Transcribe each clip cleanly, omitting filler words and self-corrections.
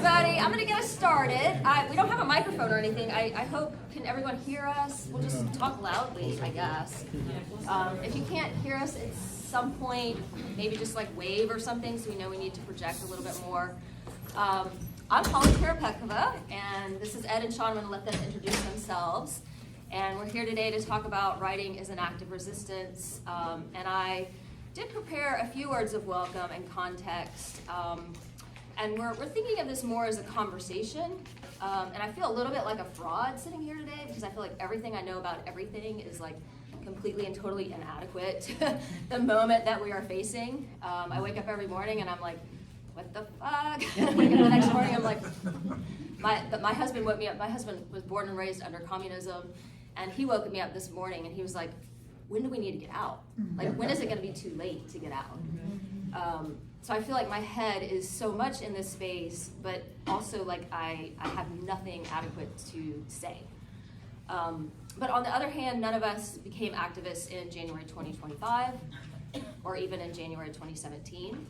everybody. I'm going to get us started. We don't have a microphone or anything. I hope, can everyone hear us? We'll just talk loudly, I guess. If you can't hear us at some point, maybe just like wave or something so we know we need to project a little bit more. I'm Holly Karapekova, and this is Ed and Sean. I'm going to let them introduce themselves. And we're here today to talk about writing as an act of resistance. And I did prepare a few words of welcome and context. And we're thinking of this more as a conversation. And I feel a little bit like a fraud sitting here today because I feel like everything I know about everything is like completely and totally inadequate to the moment that we are facing. I wake up every morning and I'm like, what the fuck? I wake up the next morning, I'm like, my husband woke me up. My husband was born and raised under communism, and he woke me up this morning and he was like, when do we need to get out? Like, when is it gonna be too late to get out? So I feel like my head is so much in this space, but also like I have nothing adequate to say. But on the other hand, none of us became activists in January 2025 or even in January 2017.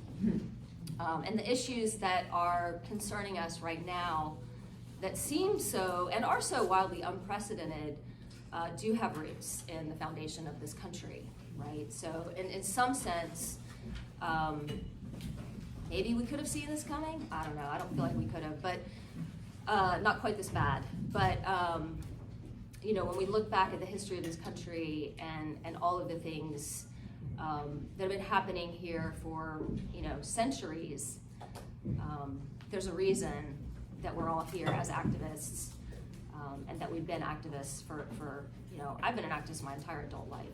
And the issues that are concerning us right now that seem so and are so wildly unprecedented do have roots in the foundation of this country, right? So in some sense, maybe we could have seen this coming. I don't know. I don't feel like we could have, but not quite this bad. But you know, when we look back at the history of this country and all of the things that have been happening here for centuries, there's a reason that we're all here as activists, and that we've been activists for I've been an activist my entire adult life.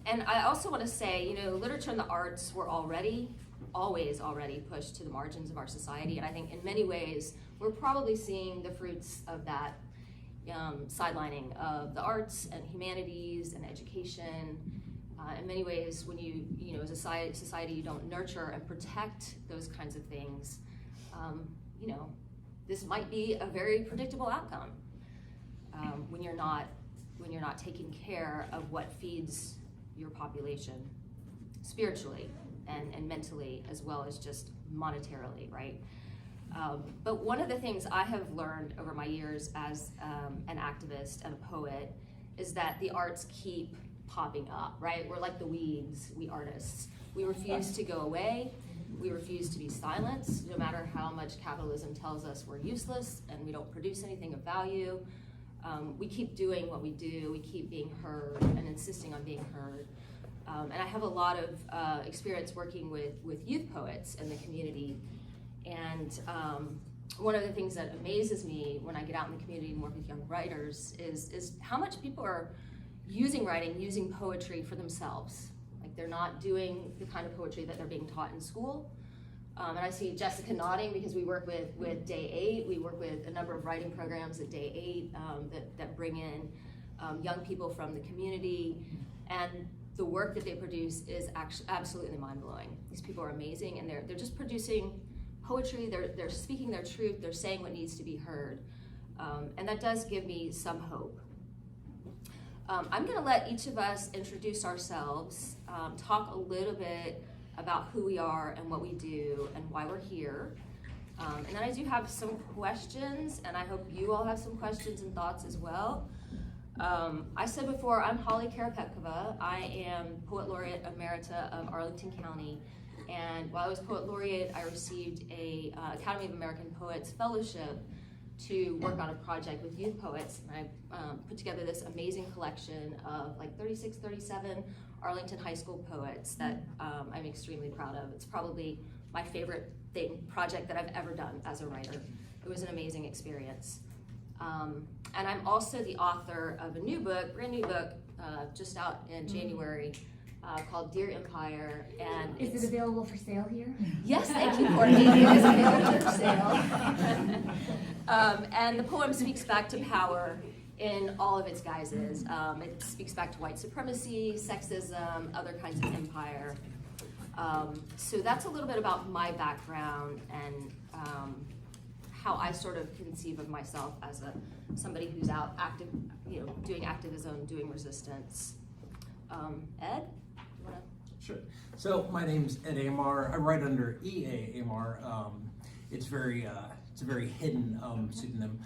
And I also want to say, literature and the arts were always already pushed to the margins of our society, and I think in many ways we're probably seeing the fruits of that sidelining of the arts and humanities and education. In many ways, when you as a society, you don't nurture and protect those kinds of things, this might be a very predictable outcome when you're not taking care of what feeds your population spiritually and mentally, as well as just monetarily, right? But one of the things I have learned over my years as an activist and a poet is that the arts keep popping up, right? We're like the weeds, we artists. We refuse to go away. We refuse to be silenced, no matter how much capitalism tells us we're useless and we don't produce anything of value. We keep doing what we do. We keep being heard and insisting on being heard. And I have a lot of experience working with youth poets in the community. And one of the things that amazes me when I get out in the community and work with young writers is how much people are using writing, using poetry for themselves. Like, they're not doing the kind of poetry that they're being taught in school. And I see Jessica nodding because we work with Day 8. We work with a number of writing programs at Day 8 that bring in young people from the community. And the work that they produce is actually absolutely mind-blowing. These people are amazing, and they're just producing poetry. They're speaking their truth. They're saying what needs to be heard. And that does give me some hope. I'm going to let each of us introduce ourselves, talk a little bit about who we are and what we do and why we're here. And then I do have some questions, and I hope you all have some questions and thoughts as well. I said before, I'm Holly Karapekova. I am Poet Laureate Emerita of Arlington County. And while I was Poet Laureate, I received a Academy of American Poets Fellowship to work on a project with youth poets. And I put together this amazing collection of like 36, 37 Arlington High School poets that I'm extremely proud of. It's probably my favorite project that I've ever done as a writer. It was an amazing experience. And I'm also the author of a new book, brand new book, just out in January, called Dear Empire. And is it available for sale here? Yes, thank you, Courtney. It is available for sale. And the poem speaks back to power in all of its guises. It speaks back to white supremacy, sexism, other kinds of empire. So that's a little bit about my background and how I sort of conceive of myself as somebody who's out active, doing activism, doing resistance. Ed, you want to Sure. So my name's Ed Amar. I write under E.A. Amar. It's a very hidden pseudonym,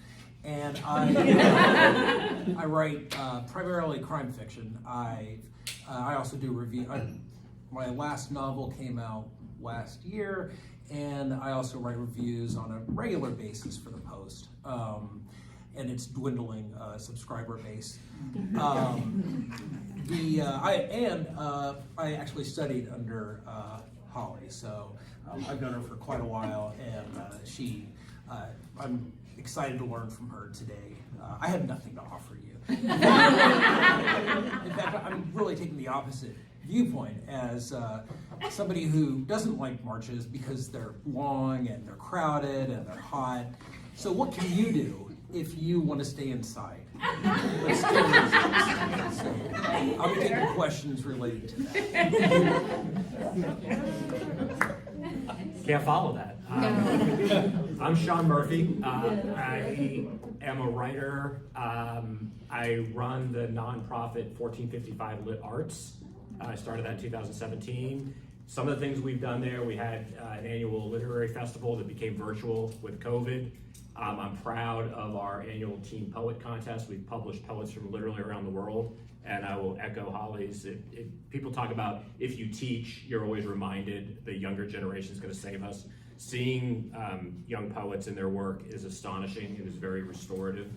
and I write primarily crime fiction. I also do review. My last novel came out last year, and I also write reviews on a regular basis for the Post. And it's dwindling subscriber base. I actually studied under Holly, so I've known her for quite a while, and I'm excited to learn from her today. I have nothing to offer you. In fact, I'm really taking the opposite viewpoint as somebody who doesn't like marches because they're long and they're crowded and they're hot. So what can you do if you want to stay inside? But still resist? So I'll be taking questions related to that. Can't follow that. I'm Sean Murphy. I am a writer. I run the nonprofit 1455 Lit Arts. I started that in 2017. Some of the things we've done there, we had an annual literary festival that became virtual with COVID. I'm proud of our annual Teen Poet Contest. We've published poets from literally around the world, and I will echo Holly's. People talk about if you teach, you're always reminded the younger generation is going to save us. Seeing young poets in their work is astonishing. It is very restorative.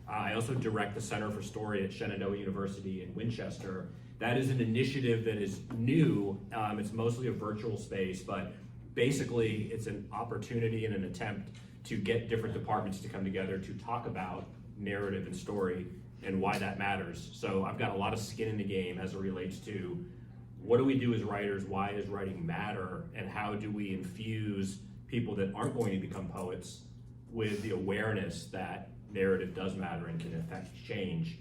I also direct the Center for Story at Shenandoah University in Winchester. That is an initiative that is new. It's mostly a virtual space, but basically it's an opportunity and an attempt to get different departments to come together to talk about narrative and story and why that matters. So I've got a lot of skin in the game as it relates to what do we do as writers, why does writing matter, and how do we infuse people that aren't going to become poets with the awareness that narrative does matter and can affect change.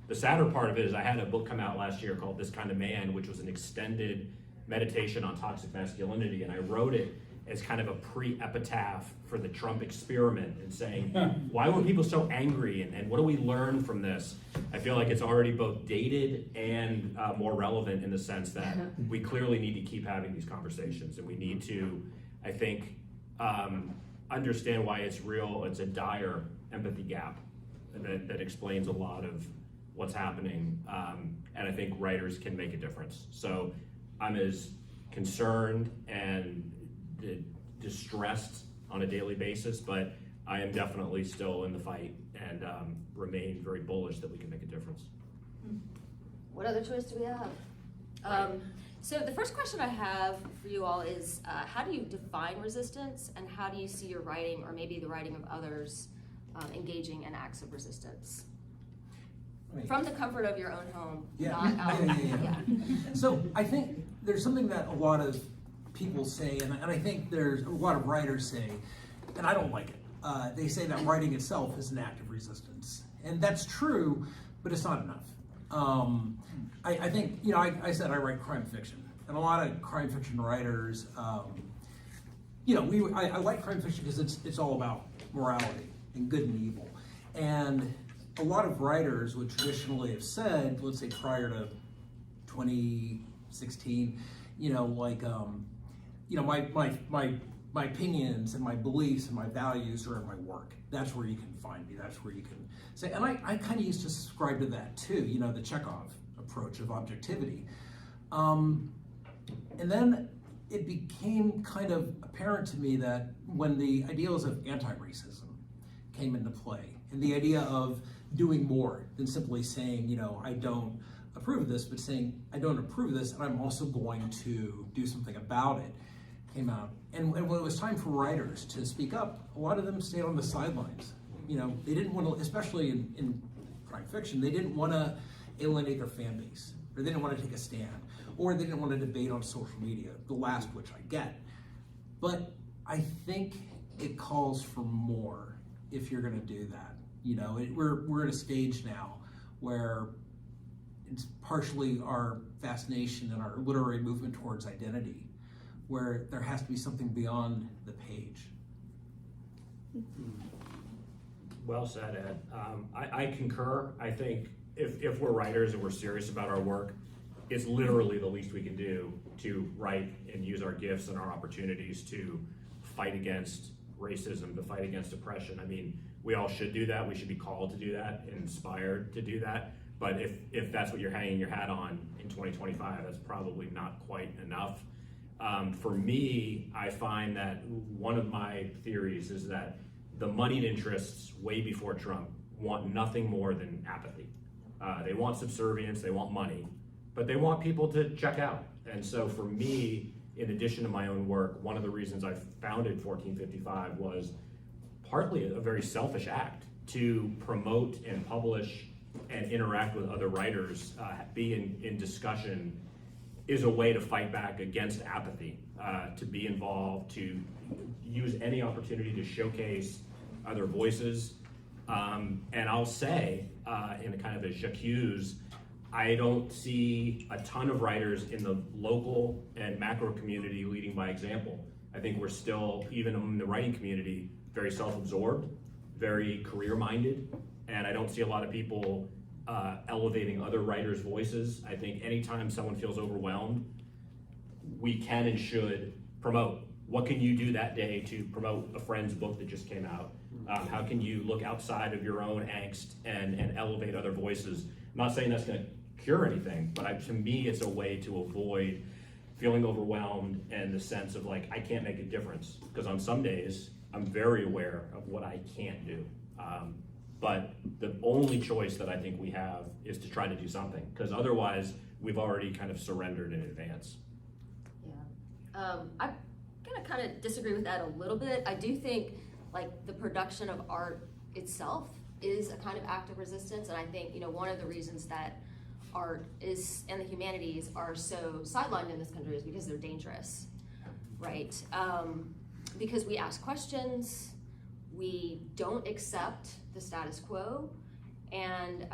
The sadder part of it is I had a book come out last year called This Kind of Man, which was an extended meditation on toxic masculinity, and I wrote it as kind of a pre-epitaph for the Trump experiment and saying, why were people so angry and what do we learn from this? I feel like it's already both dated and more relevant in the sense that we clearly need to keep having these conversations, and we need to, I think, understand why it's real. It's a dire empathy gap that explains a lot of what's happening, and I think writers can make a difference. So I'm as concerned and distressed on a daily basis, but I am definitely still in the fight and remain very bullish that we can make a difference. What other choice do we have? So the first question I have for you all is, how do you define resistance, and how do you see your writing, or maybe the writing of others, engaging in acts of resistance? From the comfort of your own home, not out. Yeah. So I think there's something that a lot of people say, and I think there's a lot of writers say, and I don't like it. They say that writing itself is an act of resistance. And that's true, but it's not enough. I think, I said I write crime fiction, and a lot of crime fiction writers, I like crime fiction because it's all about morality and good and evil. And a lot of writers would traditionally have said, let's say prior to 2016, my opinions and my beliefs and my values are in my work. That's where you can find me. That's where you can say, and I kind of used to subscribe to that too, the Chekhov approach of objectivity. And then it became kind of apparent to me that when the ideals of anti-racism came into play, and the idea of doing more than simply saying, I don't approve of this, but saying, I don't approve of this, and I'm also going to do something about it, came out. And when it was time for writers to speak up, a lot of them stayed on the sidelines. They didn't want to, especially in crime fiction, they didn't want to alienate their fan base, or they didn't want to take a stand, or they didn't want to debate on social media, the last which I get. But I think it calls for more if you're going to do that. We're at a stage now where it's partially our fascination and our literary movement towards identity, where there has to be something beyond the page. Well said, Ed. I concur. I think if we're writers and we're serious about our work, it's literally the least we can do to write and use our gifts and our opportunities to fight against racism, to fight against oppression. I mean, we all should do that. We should be called to do that, inspired to do that. But if that's what you're hanging your hat on in 2025, that's probably not quite enough. For me, I find that one of my theories is that the moneyed interests way before Trump want nothing more than apathy. They want subservience, they want money, but they want people to check out. And so for me, in addition to my own work, one of the reasons I founded 1455 was partly a very selfish act to promote and publish and interact with other writers, be in discussion, is a way to fight back against apathy, to be involved, to use any opportunity to showcase other voices. And I'll say, in a kind of a j'accuse, I don't see a ton of writers in the local and macro community leading by example. I think we're still, even in the writing community, very self-absorbed, very career-minded, and I don't see a lot of people elevating other writers' voices. I think anytime someone feels overwhelmed, we can and should promote. What can you do that day to promote a friend's book that just came out? How can you look outside of your own angst and elevate other voices? I'm not saying that's going to cure anything, but to me, it's a way to avoid feeling overwhelmed and the sense of like, I can't make a difference. Because on some days, I'm very aware of what I can't do. But the only choice that I think we have is to try to do something, because otherwise we've already kind of surrendered in advance. Yeah, I'm gonna kind of disagree with that a little bit. I do think like the production of art itself is a kind of act of resistance, and I think, you know, one of the reasons that art is and the humanities are so sidelined in this country is because they're dangerous, right? Because we ask questions, we don't accept the status quo, and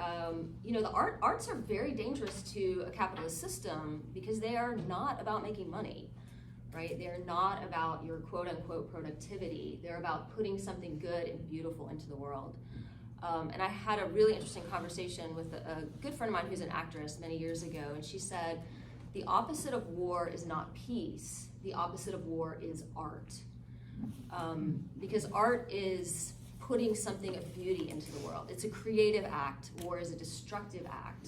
you know, the arts are very dangerous to a capitalist system because they are not about making money, right? They're not about your quote unquote productivity. They're about putting something good and beautiful into the world. And I had a really interesting conversation with a good friend of mine who's an actress many years ago, and she said, the opposite of war is not peace, the opposite of war is art. Because art is putting something of beauty into the world. It's a creative act, war is a destructive act.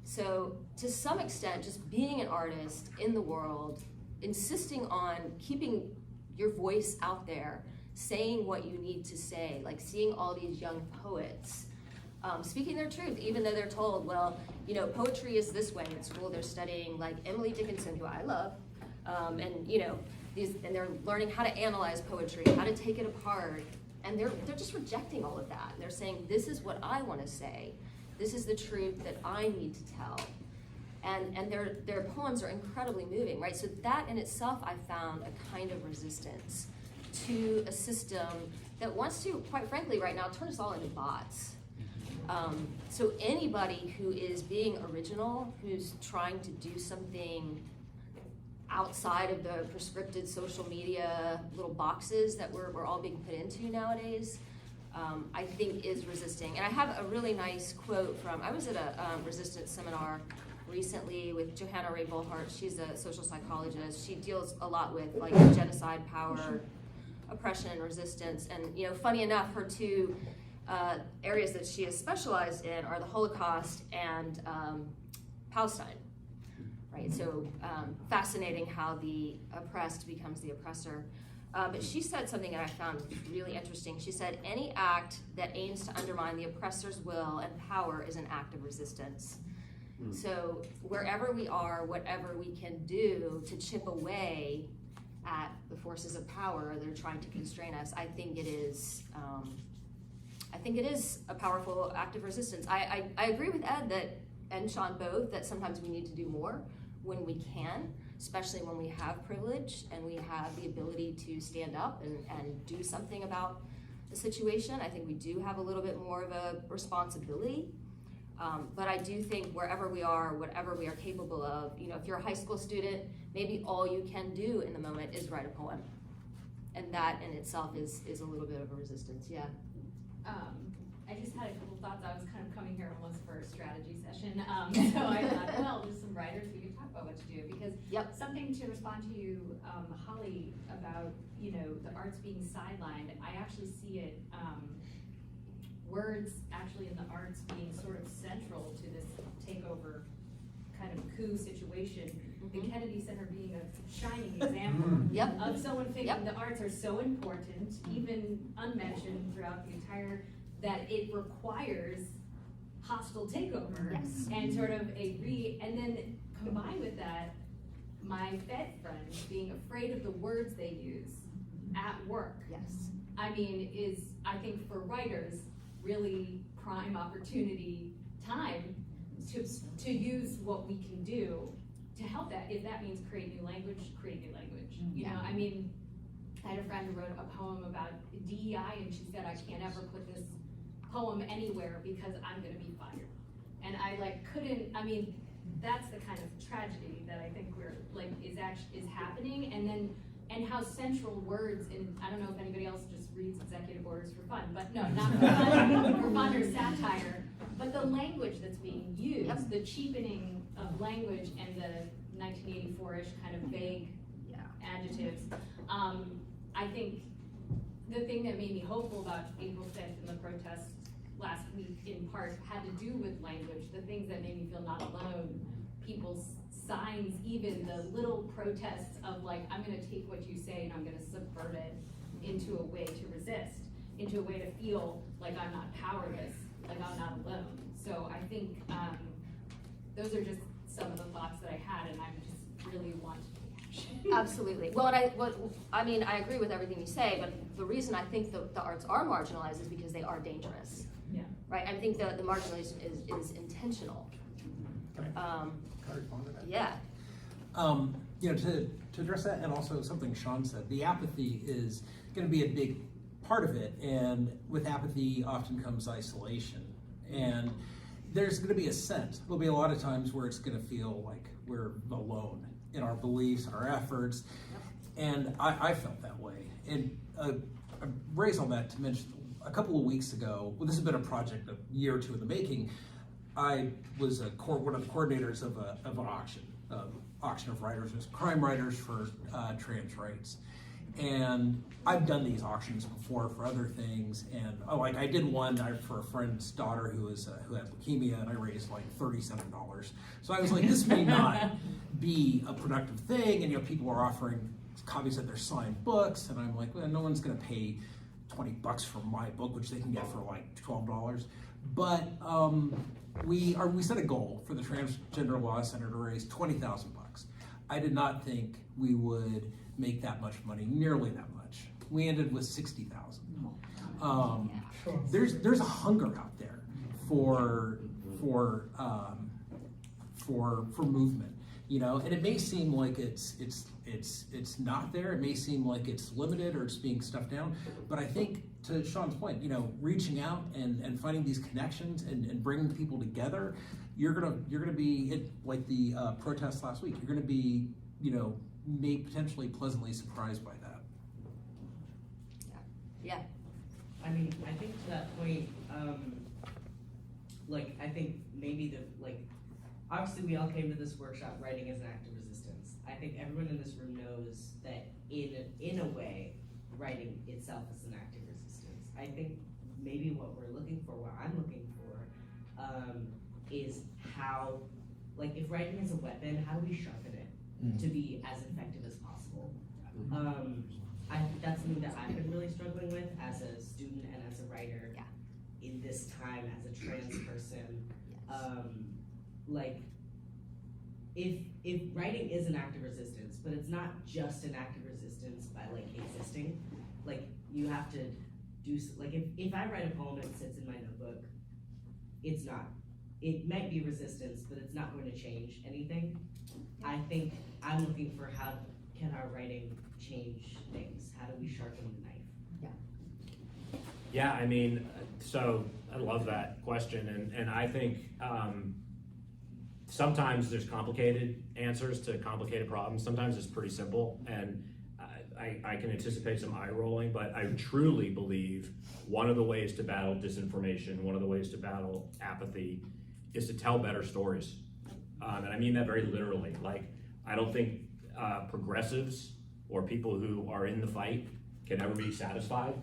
So to some extent, just being an artist in the world, insisting on keeping your voice out there, saying what you need to say, like seeing all these young poets speaking their truth, even though they're told, well, you know, poetry is this way. In school they're studying like Emily Dickinson, who I love, and you know, and they're learning how to analyze poetry, how to take it apart, and they're just rejecting all of that. They're saying, this is what I want to say, this is the truth that I need to tell. And their poems are incredibly moving, right? So that in itself, I found a kind of resistance to a system that wants to, quite frankly, right now, turn us all into bots. So anybody who is being original, who's trying to do something outside of the prescripted social media little boxes that we're all being put into nowadays, I think is resisting. And I have a really nice quote from, I was at a resistance seminar recently with Johanna Ray Bullhart. She's a social psychologist. She deals a lot with like genocide, power, oppression, and resistance. And you know, funny enough, her two areas that she is specialized in are the Holocaust and Palestine. Right, so fascinating how the oppressed becomes the oppressor. But she said something that I found really interesting. She said, any act that aims to undermine the oppressor's will and power is an act of resistance. So wherever we are, whatever we can do to chip away at the forces of power that are trying to constrain us, I think it is a powerful act of resistance. I agree with Ed and Sean both that sometimes we need to do more when we can, especially when we have privilege and we have the ability to stand up and do something about the situation. I think we do have a little bit more of a responsibility. But I do think wherever we are, whatever we are capable of, you know, if you're a high school student, maybe all you can do in the moment is write a poem. And that in itself is a little bit of a resistance, yeah. I just had a couple thoughts. I was kind of coming here almost for a strategy session. So I thought, well, there's some writers, we can talk about what to do, because Yep. something to respond to you, Holly, about, you know, the arts being sidelined. I actually see it, words actually in the arts being sort of central to this takeover kind of coup situation. The Mhm. Kennedy Center being a shining example Yep. of someone thinking Yep. the arts are so important, even unmentioned throughout the entire, that it requires hostile takeover. Yes. And sort of and then combined with that, my Fed friends being afraid of the words they use at work. Yes. I mean, is, I think for writers, really prime opportunity time to use what we can do to help that. If that means create new language, create new language. You know, I mean, I had a friend who wrote a poem about DEI, and she said, I can't ever put this poem anywhere because I'm gonna be fired. And I couldn't, I mean, that's the kind of tragedy that I think we're is happening. And how central words, and I don't know if anybody else just reads executive orders for fun, but no, not for fun, for fun or satire, but the language that's being used, Yep. the cheapening of language and the 1984-ish kind of vague adjectives. I think the thing that made me hopeful about April 5th and the protests last week in part had to do with language, the things that made me feel not alone, people's signs, even the little protests of I'm gonna take what you say and I'm gonna subvert it into a way to resist, into a way to feel like I'm not powerless, like I'm not alone. So I think those are just some of the thoughts that I had, and I just really want to take action. Absolutely. Well, I mean, I agree with everything you say, but the reason I think the arts are marginalized is because they are dangerous. Yeah. Right? I think the marginalization is intentional. Can I respond to that? Yeah. You know, to address that, and also something Sean said, the apathy is going to be a big part of it, and with apathy often comes isolation. And there's going to be a sense, there'll be a lot of times where it's going to feel like we're alone in our beliefs and our efforts. Yep. And I felt that way. And I raise all that to mention, a couple of weeks ago, well, this has been a project a year or two in the making. I was one of the coordinators of an auction of writers, crime writers for trans rights. And I've done these auctions before for other things, and I did one for a friend's daughter who had leukemia, and I raised $37. So I was like, this may not be a productive thing, and people are offering copies of their signed books, and I'm like, well, no one's going to pay $20 for my book, which they can get for $12. But we set a goal for the Transgender Law Center to raise $20,000. I did not think we would make that much money, nearly that much. We ended with $60,000. There's a hunger out there for movement, and it may seem like it's not there. It may seem like it's limited or it's being stuffed down. But I think, to Sean's point, reaching out and finding these connections and bringing people together, you're gonna be like the protests last week. You're gonna be potentially pleasantly surprised by that. Yeah. I mean, I think to that point, I think maybe obviously we all came to this workshop writing as an act of resistance. I think everyone in this room knows that in a way, writing itself is an act of resistance. I think maybe what we're looking for, what I'm looking for, is how, if writing is a weapon, how do we sharpen it to be as effective as possible? I think that's something that I've been really struggling with as a student and as a writer in this time as a trans person. If writing is an act of resistance, but it's not just an act of resistance by existing, you have to do, if I write a poem and it sits in my notebook, it might be resistance, but it's not going to change anything. I think I'm looking for how can our writing change things? How do we sharpen the knife? Yeah, I mean, so I love that question, and I think sometimes there's complicated answers to complicated problems. Sometimes it's pretty simple, and I can anticipate some eye rolling, but I truly believe one of the ways to battle disinformation, one of the ways to battle apathy, is to tell better stories. And I mean that very literally. Like, I don't think progressives or people who are in the fight can ever be satisfied,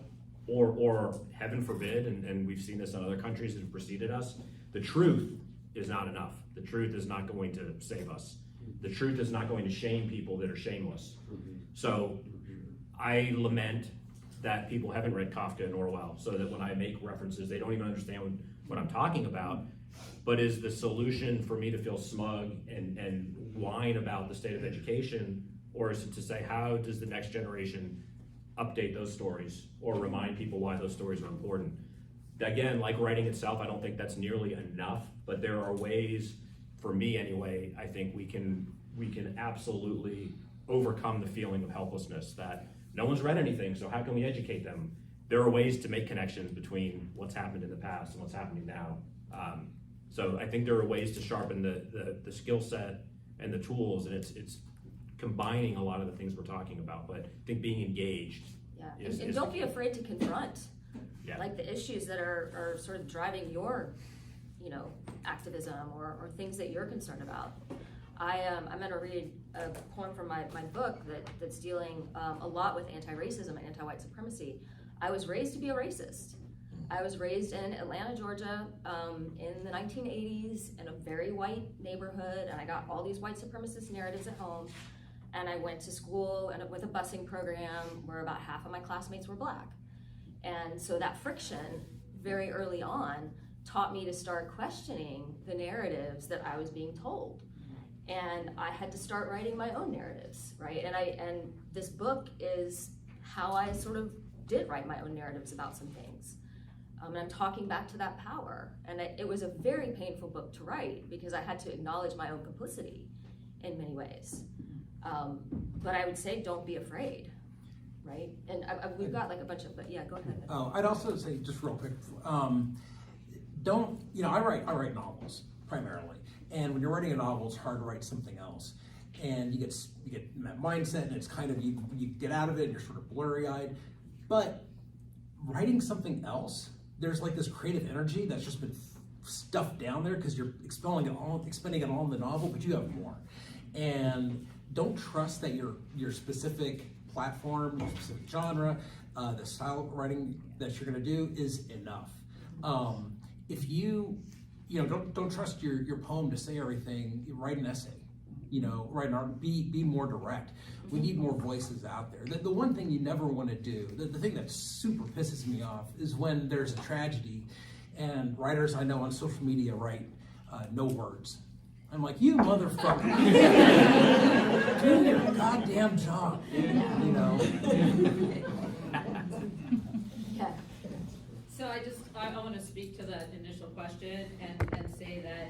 or heaven forbid, and we've seen this in other countries that have preceded us, the truth is not enough. The truth is not going to save us. The truth is not going to shame people that are shameless. So I lament that people haven't read Kafka and Orwell, so that when I make references, they don't even understand what I'm talking about. But is the solution for me to feel smug and whine about the state of education, or is it to say, how does the next generation update those stories or remind people why those stories are important? Again, like writing itself, I don't think that's nearly enough, but there are ways, for me anyway, I think we can absolutely overcome the feeling of helplessness that no one's read anything, so how can we educate them? There are ways to make connections between what's happened in the past and what's happening now. So I think there are ways to sharpen the skill set and the tools, and it's combining a lot of the things we're talking about, but I think being engaged. Yeah, is and don't be afraid to confront, Yeah. like the issues that are sort of driving your, activism or things that you're concerned about. I'm going to read a poem from my book that's dealing a lot with anti-racism and anti-white supremacy. I was raised to be a racist. I was raised in Atlanta, Georgia, in the 1980s in a very white neighborhood, and I got all these white supremacist narratives at home. And I went to school with a busing program where about half of my classmates were Black. And so that friction very early on taught me to start questioning the narratives that I was being told. And I had to start writing my own narratives, right? And this book is how I sort of did write my own narratives about some things. And I'm talking back to that power. And it was a very painful book to write because I had to acknowledge my own complicity in many ways. But I would say don't be afraid, right? And we've got like a bunch of, but yeah, go ahead. Oh, I'd also say, just real quick, I write novels primarily, and when you're writing a novel, it's hard to write something else, and you get in that mindset, and it's kind of you get out of it, and you're sort of blurry-eyed. But writing something else, there's like this creative energy that's just been stuffed down there because you're expending it all in the novel, but you have more. And don't trust that your specific platform, your specific genre, the style of writing that you're going to do is enough. If you don't trust your poem to say everything. Write an essay. Write an art. Be more direct. We need more voices out there. The one thing you never want to do, the thing that super pisses me off, is when there's a tragedy, and writers I know on social media write no words. I'm like, you motherfucker. Do your goddamn job. Yeah. So I want to speak to that initial question and say that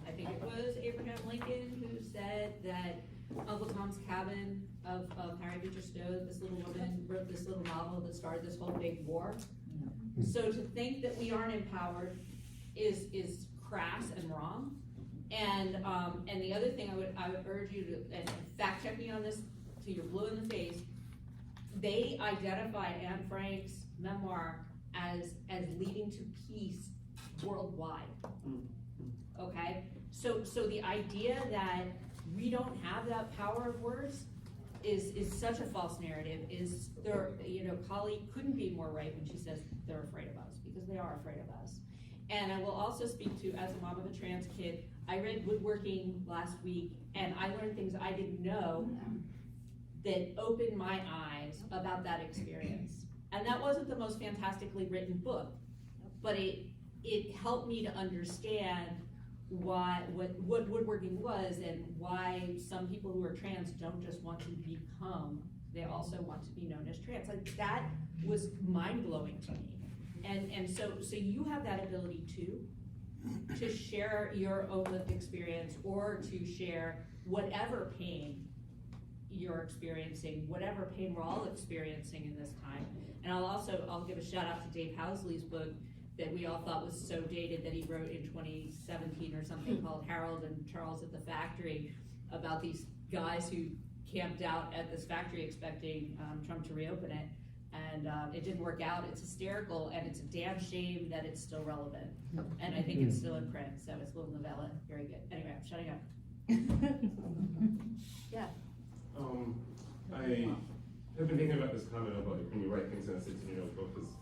I think it was Abraham Lincoln who said that Uncle Tom's Cabin of Harry Beecher Stowe, this little woman wrote this little novel that started this whole big war. So to think that we aren't empowered is crass and wrong. And the other thing I would urge you to, and fact check me on this till you're blue in the face, they identify Anne Frank's memoir as leading to peace worldwide. Okay? So the idea that we don't have that power of words is such a false narrative. Kali couldn't be more right when she says they're afraid of us, because they are afraid of us. And I will also speak to, as a mom of a trans kid, I read Woodworking last week, and I learned things I didn't know that opened my eyes about that experience. And that wasn't the most fantastically written book, but it helped me to understand what woodworking was, and why some people who are trans don't just want to become, they also want to be known as trans. Like, that was mind-blowing to me. And so you have that ability too, to share your own lived experience, or to share whatever pain you're experiencing, whatever pain we're all experiencing in this time. And I'll give a shout out to Dave Housley's book that we all thought was so dated, that he wrote in 2017 or something, called Harold and Charles at the Factory, about these guys who camped out at this factory expecting Trump to reopen it. And it didn't work out. It's hysterical, and it's a damn shame that it's still relevant. And I think it's still in print, so it's a little novella. Very good. Anyway, I'm shutting up. Yeah. I have been thinking about this comment of like when you write things in a sense in your notebook, because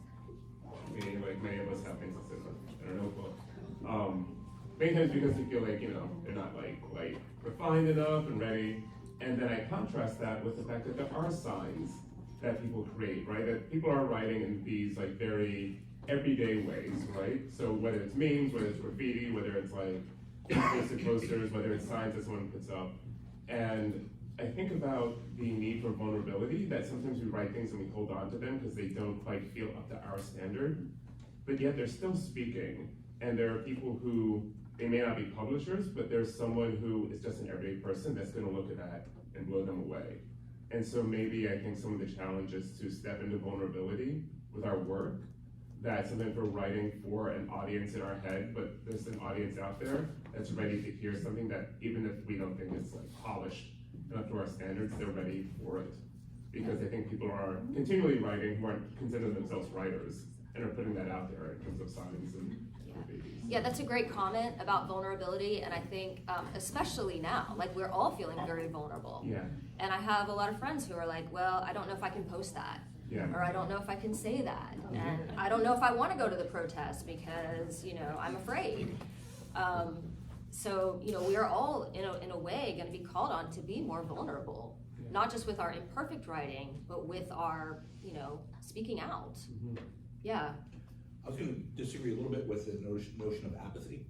like many of us have things that sit in our notebook. Many times because we feel like, you know, they're not like quite refined enough and ready. And then I contrast that with the fact that there are signs that people create, right? That people are writing in these like very everyday ways, right? So whether it's memes, whether it's graffiti, whether it's like basic posters, whether it's signs that someone puts up. And I think about the need for vulnerability, that sometimes we write things and we hold on to them because they don't quite feel up to our standard, but yet they're still speaking. And there are people who, they may not be publishers, but there's someone who is just an everyday person that's gonna look at that and blow them away. And so maybe I think some of the challenge is to step into vulnerability with our work, that sometimes we're writing for an audience in our head, but there's an audience out there that's ready to hear something that even if we don't think it's like polished enough to our standards, they're ready for it. Because I think people are continually writing who aren't consider themselves writers and are putting that out there in terms of signs and babies. Yeah, that's a great comment about vulnerability, and I think especially now, like we're all feeling very vulnerable. Yeah. And I have a lot of friends who are like, well, I don't know if I can post that. Yeah. Or I don't know if I can say that. And I don't know if I want to go to the protest because, you know, I'm afraid. So, you know, we are all in a way going to be called on to be more vulnerable, not just with our imperfect writing, but with our, you know, speaking out. Yeah. I was going to disagree a little bit with the notion of apathy,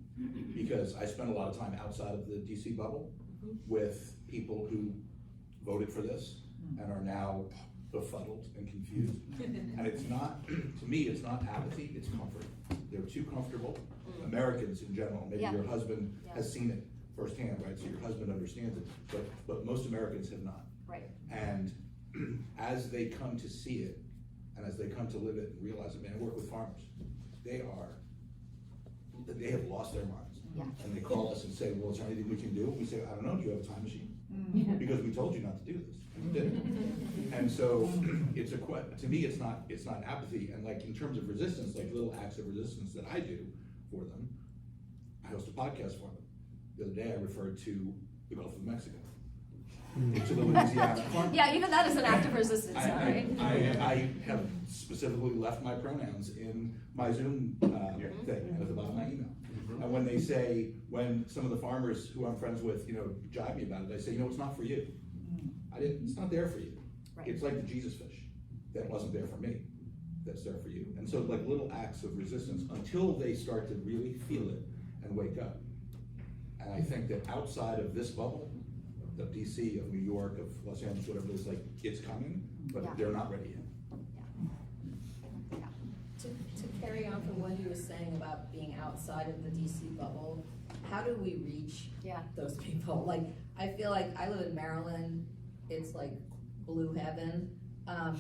because I spent a lot of time outside of the DC bubble with people who voted for this and are now befuddled and confused. And it's not, to me, it's not apathy, it's comfort. They're too comfortable. Americans in general, maybe your husband has seen it firsthand, right? So your husband understands it, but most Americans have not. Right. And as they come to see it, and as they come to live it and realize it, man, I work with farmers. They have lost their minds. Yeah. And they call us and say, well, is there anything we can do? And we say, I don't know, do you have a time machine? Because we told you not to do this, and you didn't. And so it's to me, it's not apathy. And like in terms of resistance, like little acts of resistance that I do for them, I host a podcast for them. The other day I referred to the Gulf of Mexico. To the Louisiana farm. Yeah, even that is an act of resistance, right? I have specifically left my pronouns in my Zoom thing at the bottom of my email. And when some of the farmers who I'm friends with, you know, jibe me about it, I say, you know, it's not for you. It's not there for you. Right. It's like the Jesus fish that wasn't there for me, that's there for you. And so like little acts of resistance until they start to really feel it and wake up. And I think that outside of this bubble, of DC, of New York, of Los Angeles, whatever it is, like it's coming, but they're not ready yet. To carry on from what he was saying about being outside of the DC bubble, how do we reach those people? Like, I feel like I live in Maryland, it's like blue heaven, and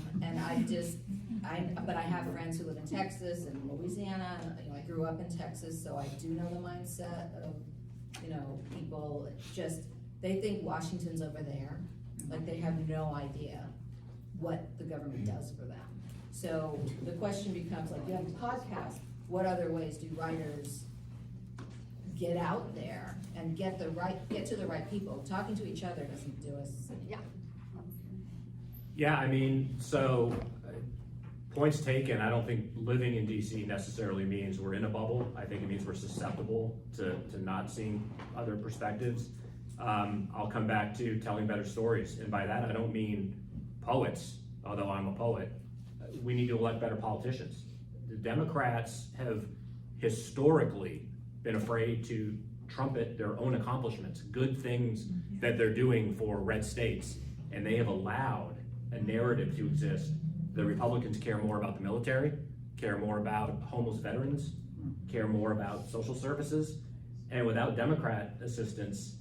but I have friends who live in Texas and Louisiana, and you know, I grew up in Texas, so I do know the mindset of, you know, people they think Washington's over there, like they have no idea what the government does for them. So the question becomes, like, you have a podcast, what other ways do writers get out there and get to the right people? Talking to each other doesn't do us. Yeah, I mean, so points taken. I don't think living in DC necessarily means we're in a bubble. I think it means we're susceptible to not seeing other perspectives. I'll come back to telling better stories, and by that I don't mean poets, although I'm a poet. We need to elect better politicians. The Democrats have historically been afraid to trumpet their own accomplishments, good things that they're doing for red states, and they have allowed a narrative to exist. The Republicans care more about the military, care more about homeless veterans, care more about social services, and without Democrat assistance,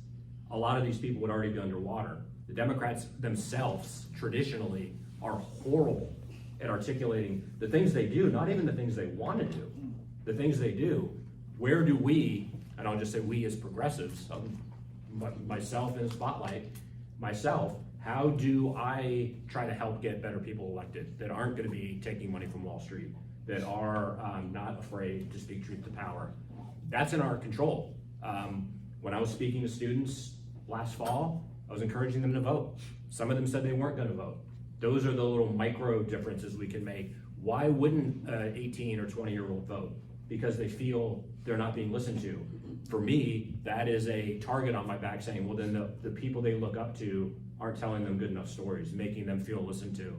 a lot of these people would already be underwater. The Democrats themselves traditionally are horrible at articulating the things they do, not even the things they want to do, the things they do. Where do we, and I'll just say we as progressives, myself in the spotlight, myself, How do I try to help get better people elected that aren't going to be taking money from Wall Street, that are not afraid to speak truth to power? That's in our control. When I was speaking to students last fall, I was encouraging them to vote. Some of them said they weren't going to vote. Those are the little micro differences we can make. Why wouldn't an 18 or 20-year-old vote? Because they feel they're not being listened to. For me, that is a target on my back saying, well, then the people they look up to aren't telling them good enough stories, making them feel listened to.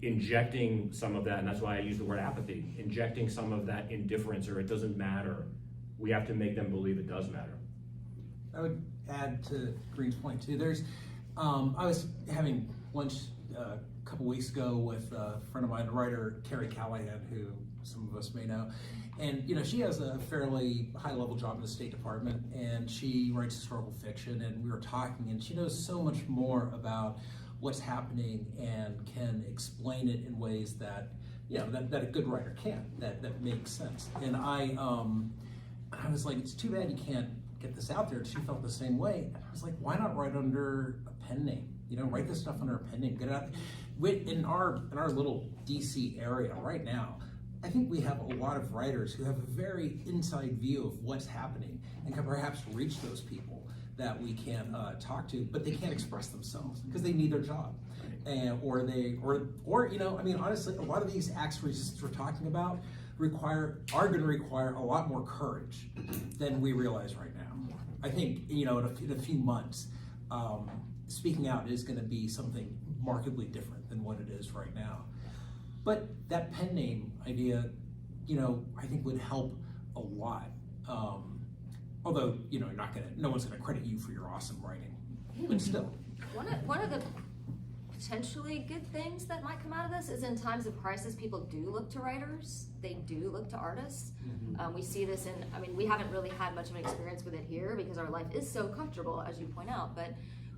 Injecting some of that, and that's why I use the word apathy, injecting some of that indifference or it doesn't matter. We have to make them believe it does matter. I would add to Green's point too. There's, I was having lunch a couple weeks ago with a friend of mine, the writer Carrie Callahan, who some of us may know. And she has a fairly high-level job in the State Department, and she writes historical fiction. And we were talking, and she knows so much more about what's happening and can explain it in ways that that a good writer can. That makes sense. And I was like, it's too bad you can't get this out there. She felt the same way. And I was like, why not write under a pen name? Write this stuff under a pen name. Get it out. In our little DC area right now, I think we have a lot of writers who have a very inside view of what's happening and can perhaps reach those people that we can talk to, but they can't express themselves because they need their job. Or honestly, a lot of these acts of resistance we're talking about are going to require a lot more courage than we realize right now. I think, in a few months, speaking out is going to be something markedly different than what it is right now. But that pen name idea, I think would help a lot. Although, no one's gonna credit you for your awesome writing, but still. One of the potentially good things that might come out of this is in times of crisis, people do look to writers. They do look to artists. We see this we haven't really had much of an experience with it here because our life is so comfortable, as you point out. But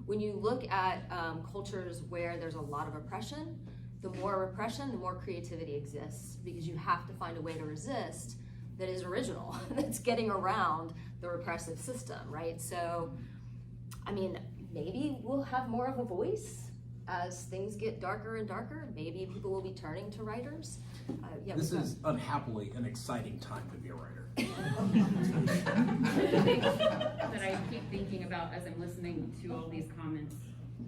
when you look at cultures where there's a lot of oppression, the more repression, the more creativity exists because you have to find a way to resist that is original, that's getting around the repressive system, right? So, maybe we'll have more of a voice as things get darker and darker. Maybe people will be turning to writers. This is unhappily an exciting time to be a writer. The thing that I keep thinking about as I'm listening to all these comments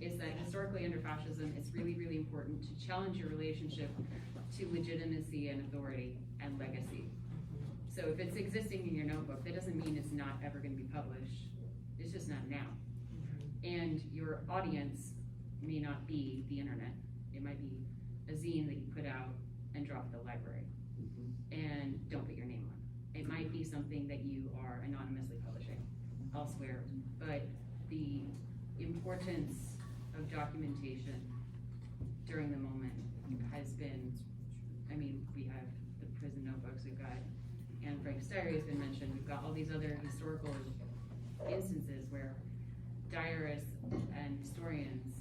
is that historically under fascism, it's really, really important to challenge your relationship to legitimacy and authority and legacy. So if it's existing in your notebook, that doesn't mean it's not ever going to be published. It's just not now. And your audience may not be the internet. It might be a zine that you put out and drop at the library and don't put your name on. It might be something that you are anonymously publishing elsewhere, but the importance of documentation during the moment has been, we have the prison notebooks, we've got Anne Frank's diary has been mentioned, we've got all these other historical instances where diarists and historians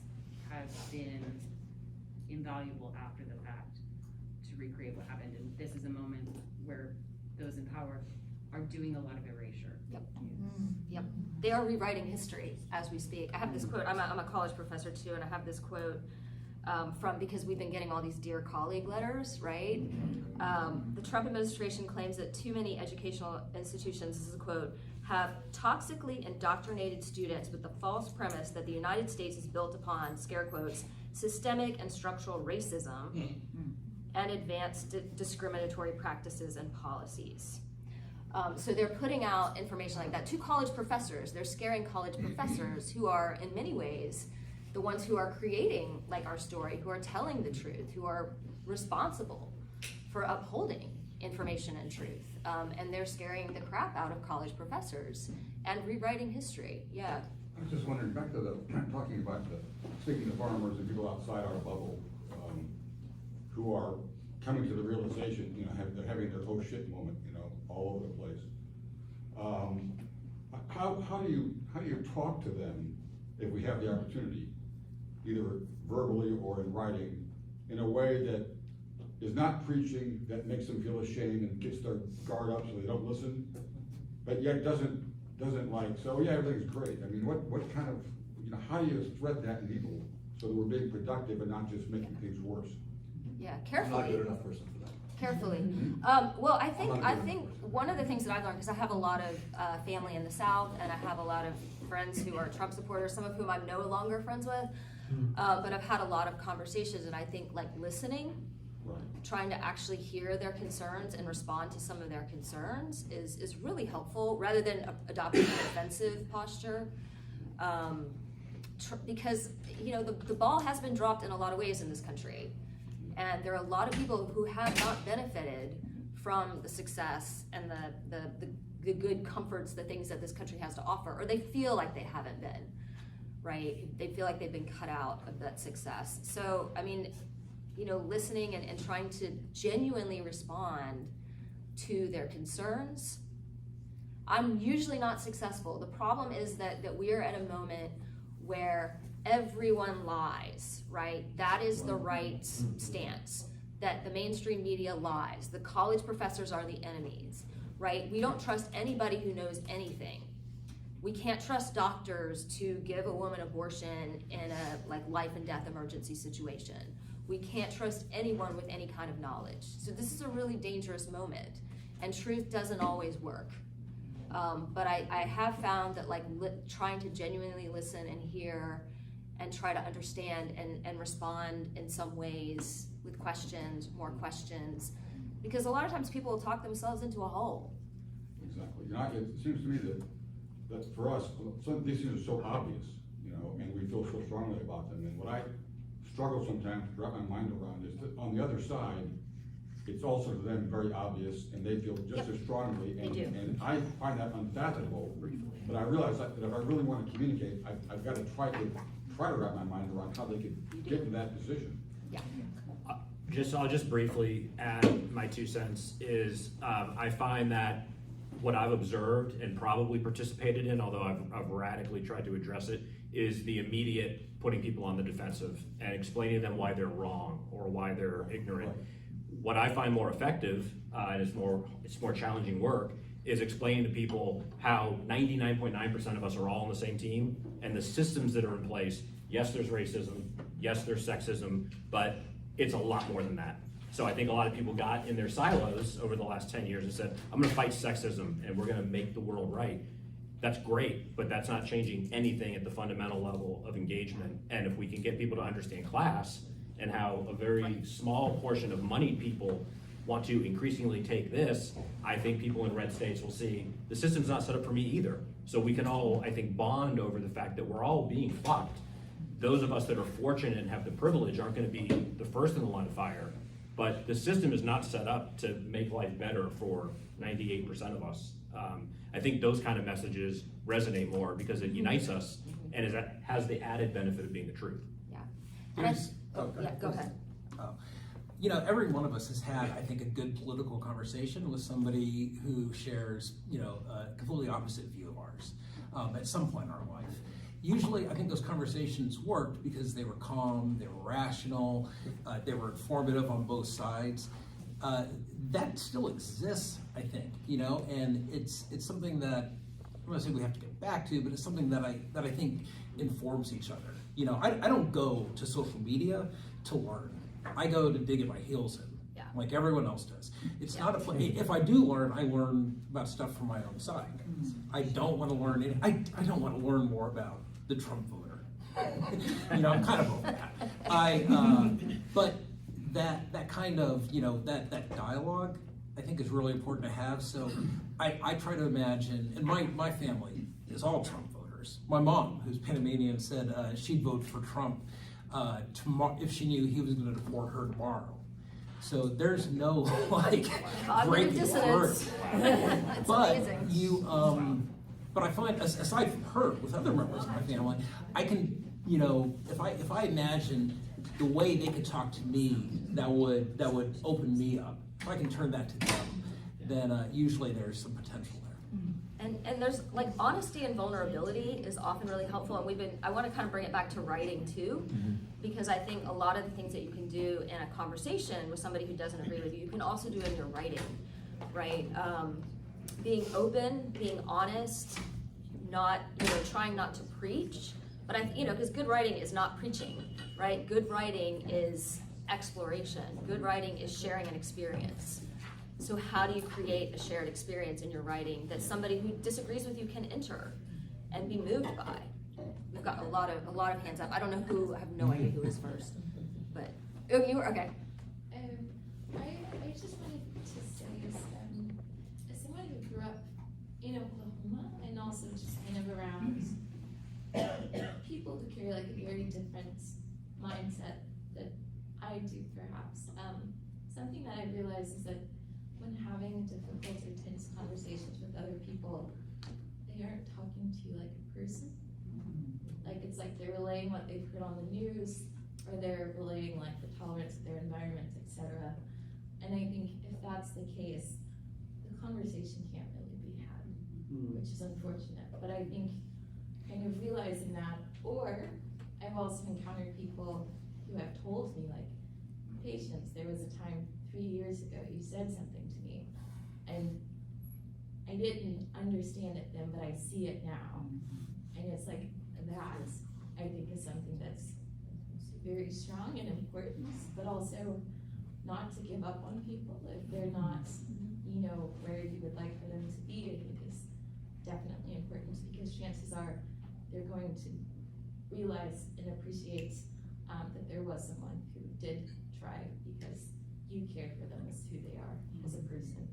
have been invaluable after the fact to recreate what happened, and this is a moment where those in power are doing a lot of erasure. Yep. They are rewriting history as we speak. I have this quote, I'm a college professor too, and I have this quote because we've been getting all these Dear Colleague letters, right? The Trump administration claims that too many educational institutions, this is a quote, have toxically indoctrinated students with the false premise that the United States is built upon, scare quotes, systemic and structural racism and advanced discriminatory practices and policies. So they're putting out information like that to college professors. They're scaring college professors who are, in many ways, the ones who are creating our story, who are telling the truth, who are responsible for upholding information and truth. And they're scaring the crap out of college professors and rewriting history. Yeah. I was just wondering, back to talking about speaking to farmers and people outside our bubble who are coming to the realization, they're having their oh shit moment, all over the place. How do you talk to them if we have the opportunity, either verbally or in writing, in a way that is not preaching, that makes them feel ashamed and gets their guard up so they don't listen, but yet doesn't like, so yeah, everything's great. What kind of, how do you thread that needle so that we're being productive and not just making things worse. Yeah, I'm not a carefully. good enough person for that. Carefully. Mm-hmm. Well, I I'm not a good think one of the things that I've learned, because I have a lot of family in the South, and I have a lot of friends who are Trump supporters, some of whom I'm no longer friends with, but I've had a lot of conversations, and I think like listening, Right. trying to actually hear their concerns and respond to some of their concerns is really helpful, rather than adopting a defensive posture. Because, you know, the ball has been dropped in a lot of ways in this country. And there are a lot of people who have not benefited from the success and the good comforts, the things that this country has to offer, or they feel like they haven't been, right? They feel like they've been cut out of that success. So, I mean, you know, listening and trying to genuinely respond to their concerns. I'm usually not successful. The problem is that we are at a moment where everyone lies, right? That is the right stance, that the mainstream media lies. The college professors are the enemies, right? We don't trust anybody who knows anything. We can't trust doctors to give a woman abortion in a like life and death emergency situation. We can't trust anyone with any kind of knowledge. So this is a really dangerous moment, and truth doesn't always work. But I have found that like trying to genuinely listen and hear and try to understand and respond in some ways with questions, more questions, because a lot of times people will talk themselves into a hole. Exactly. You know, it seems to me that for us, some of these things are so obvious, you know, and we feel so strongly about them. And what I struggle sometimes to wrap my mind around is that on the other side, it's also to them very obvious, and they feel just as strongly. And, and I find that unfathomable. But I realize that if I really want to communicate, I've got to try to wrap my mind around how they could get to that decision. Yeah. I'll just briefly add my 2 cents is I find that what I've observed and probably participated in, although I've radically tried to address it, is the immediate putting people on the defensive and explaining to them why they're wrong or why they're ignorant. Right. What I find more effective, and it's more challenging work, is explaining to people how 99.9% of us are all on the same team, and the systems that are in place. Yes, there's racism. Yes, there's sexism, but it's a lot more than that. So I think a lot of people got in their silos over the last 10 years and said, I'm gonna fight sexism and we're gonna make the world right. That's great, but that's not changing anything at the fundamental level of engagement. And if we can get people to understand class and how a very small portion of moneyed people want to increasingly take this, I think people in red states will see the system's not set up for me either. So we can all, I think, bond over the fact that we're all being fucked. Those of us that are fortunate and have the privilege aren't gonna be the first in the line of fire. But the system is not set up to make life better for 98% of us. I think those kind of messages resonate more because it unites us and has the added benefit of being the truth. Yeah. And go ahead. You know, every one of us has had, I think, a good political conversation with somebody who shares, you know, a completely opposite view of ours at some point in our life. Usually, I think those conversations worked because they were calm, they were rational, they were informative on both sides. That still exists, I think, you know, and it's something that I'm not saying we have to get back to, but it's something that I think informs each other. You know, I don't go to social media to learn. I go to dig in my heels in, like everyone else does. It's not a place. If I do learn, I learn about stuff from my own side. I don't want to learn I don't want to learn more about the Trump voter. You know, I'm kind of over that. But that kind of, you know, that dialogue, I think is really important to have. So I try to imagine, and my family is all Trump voters. My mom, who's Panamanian, said she'd vote for Trump tomorrow if she knew he was going to deport her tomorrow. So there's no like breaking through. But amazing. you, but I find aside from her, with other members of my family, I can, you know, if I imagine the way they could talk to me, that would open me up. If I can turn that to them, then usually there's some potential there. And there's like honesty and vulnerability is often really helpful, and I want to kind of bring it back to writing too, because I think a lot of the things that you can do in a conversation with somebody who doesn't agree with you, you can also do in your writing, right? Being open, being honest, not, you know, trying not to preach, but But because good writing is not preaching, right? Good writing is exploration. Good writing is sharing an experience. So how do you create a shared experience in your writing that somebody who disagrees with you can enter and be moved by? We've got a lot of hands up. I don't know who. I have no idea who is first. But you were okay. I just wanted to say is, as someone who grew up in Oklahoma and also just kind of around people who carry like a very different mindset that I do perhaps, something that I realize is that when having difficult or tense conversations with other people, they aren't talking to you like a person. Like it's like they're relaying what they've heard on the news, or they're relaying like the tolerance of their environment, etc. And I think if that's the case, the conversation can't really be had, which is unfortunate. But I think kind of realizing that, or I've also encountered people who have told me like, Patience, there was a time 3 years ago you said something to me, and I didn't understand it then, but I see it now. And it's like that, I think, is something that's very strong and important, but also not to give up on people if they're not, where you would like for them to be, I think is definitely important, because chances are they're going to realize and appreciate that there was someone who did try because you cared for them as who they are as a person.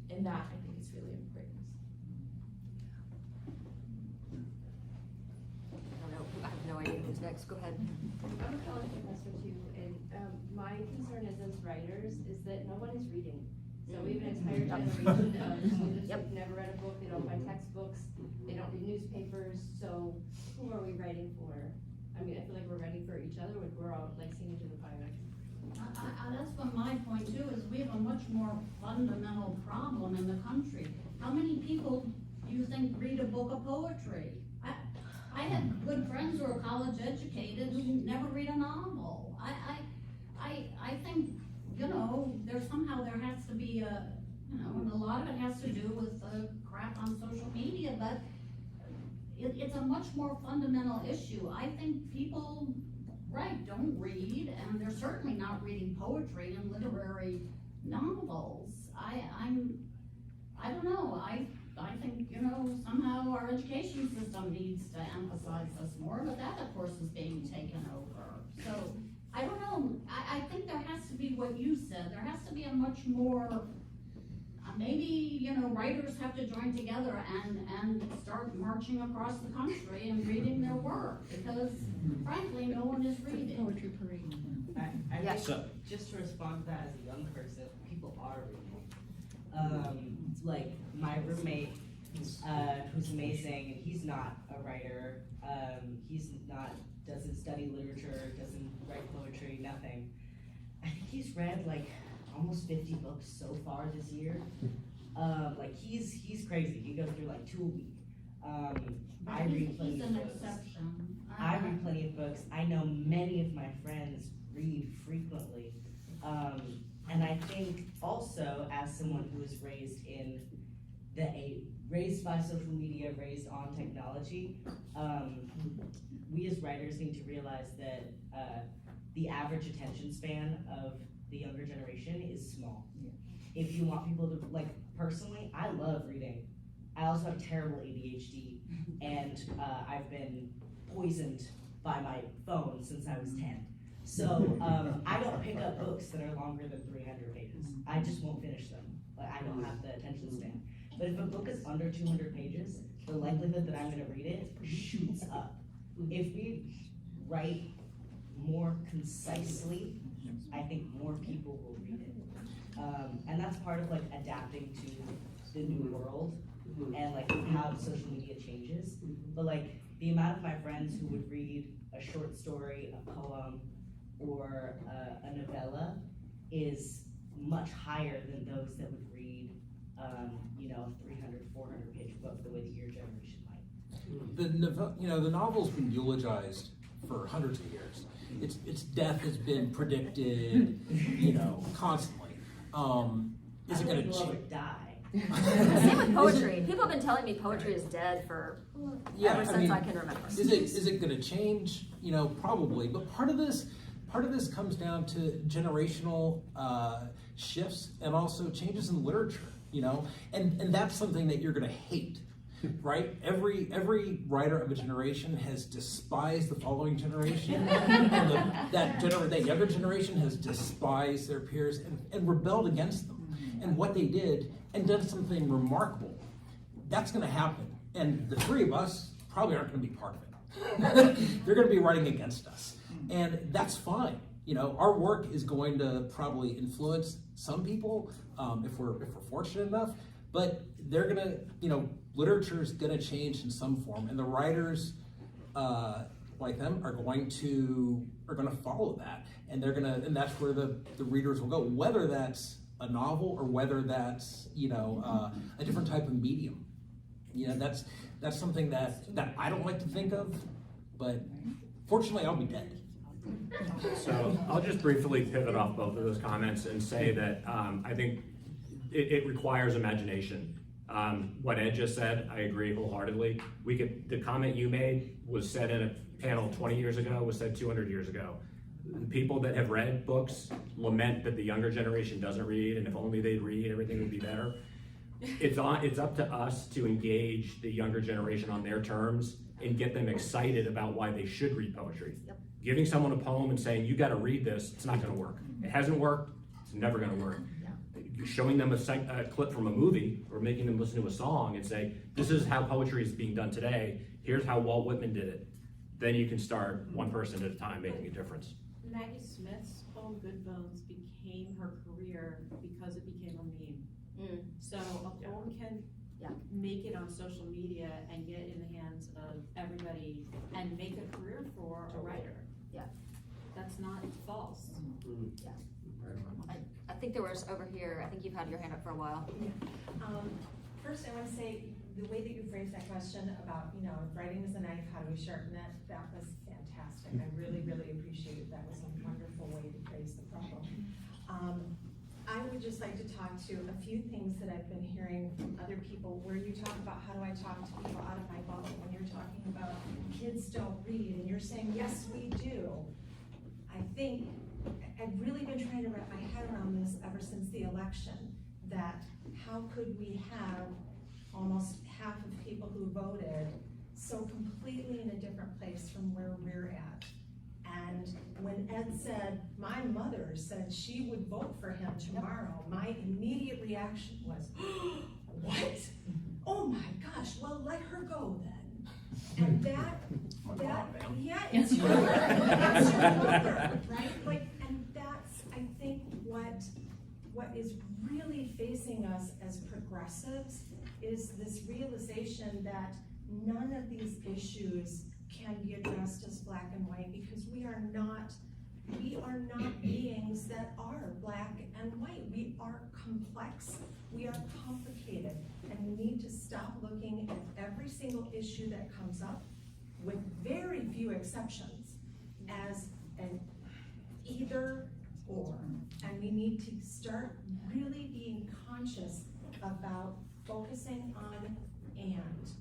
And that, I think, is really important. I have no idea who's next. Go ahead. I'm a college professor too, and my concern as writers is that no one is reading. So we have an entire generation of students who've never read a book, they don't buy textbooks, they don't read newspapers, so who are we writing for? I mean, I feel like we're writing for each other when we're all like singing to the fire. That's what my point too is. We have a much more fundamental problem in the country. How many people do you think read a book of poetry? I have good friends who are college educated who never read a novel. I think, there has to be and a lot of it has to do with the crap on social media, but it's a much more fundamental issue. I think people, don't read, and they're certainly not reading poetry and literary novels. I don't know, I think, somehow our education system needs to emphasize this more, but that of course is being taken over. So, I don't know, I think there has to be what you said, there has to be a much more, maybe, writers have to join together and start marching across the country and reading their work, because frankly, no one is reading. Poetry parade. I think just to respond to that as a young person, people are reading. Like my roommate, who's amazing, and he's not a writer, doesn't study literature, doesn't write poetry, nothing. I think he's read like almost 50 books so far this year. He's crazy. He goes through like 2 a week. I read plenty of books. I read plenty of books. I know many of my friends read frequently. And I think also, as someone who was raised raised by social media, raised on technology, we as writers need to realize that the average attention span of the younger generation is small. If you want people to, personally, I love reading. I also have terrible ADHD, and I've been poisoned by my phone since I was 10. So I don't pick up books that are longer than 300 pages. I just won't finish them. I don't have the attention span. But if a book is under 200 pages, the likelihood that I'm gonna read it shoots up. If we write more concisely, I think more people will read it. And that's part of adapting to the new world and how social media changes. But the amount of my friends who would read a short story, a poem, or a novella is much higher than those that would read, a 300, 400 page book the way that your generation might. The novel's been eulogized for hundreds of years. Its death has been predicted, constantly. Is it going to die? Same with poetry. People have been telling me poetry is dead for ever since I can remember. Is it going to change? You know, probably. But part of this comes down to generational shifts and also changes in literature. You know, and that's something that you're going to hate. Right? Every writer of a generation has despised the following generation, and that younger generation has despised their peers and rebelled against them, and what they did, and done something remarkable. That's going to happen, and the three of us probably aren't going to be part of it. They're going to be writing against us, and that's fine. You know, our work is going to probably influence some people if we're fortunate enough, but they're gonna, you know, literature's gonna change in some form, and the writers like them are gonna follow that, and and that's where the readers will go, whether that's a novel or whether that's, you know, a different type of medium. You know, that's something that I don't like to think of, but fortunately I'll be dead. So I'll just briefly pivot off both of those comments and say that I think it requires imagination. What Ed just said, I agree wholeheartedly. The comment you made was said in a panel 20 years ago, was said 200 years ago. People that have read books lament that the younger generation doesn't read, and if only they'd read, everything would be better. It's up to us to engage the younger generation on their terms and get them excited about why they should read poetry. Yep. Giving someone a poem and saying, you gotta read this, it's not gonna work. It hasn't worked, it's never gonna work. Showing them a clip from a movie or making them listen to a song and say, this is how poetry is being done today, here's how Walt Whitman did it. Then you can start one person at a time making a difference. Maggie Smith's poem Good Bones became her career because it became a meme. So a poem can make it on social media and get in the hands of everybody and make a career for a writer. Yeah. That's not false. Yeah. I think there was over here, I think you've had your hand up for a while. First, I want to say the way that you phrased that question about, you know, if writing is a knife, how do we sharpen it? That was fantastic. I really, really appreciate it. That was a wonderful way to phrase the problem. I would just like to talk to a few things that I've been hearing from other people where you talk about how do I talk to people out of my bubble when you're talking about kids don't read and you're saying, yes, we do. I think I've really been trying to wrap my head around this ever since the election, that how could we have almost half of people who voted so completely in a different place from where we're at. And when Ed said, my mother said she would vote for him tomorrow, my immediate reaction was, what? Oh my gosh, well, let her go then. And yeah, it's your mother, right? Like, and that's, I think, what is really facing us as progressives is this realization that none of these issues can be addressed as black and white, because we are not beings that are black and white. We are complex, we are complicated, and we need to stop looking at every single issue that comes up, with very few exceptions, as an either or. And we need to start really being conscious about focusing on and.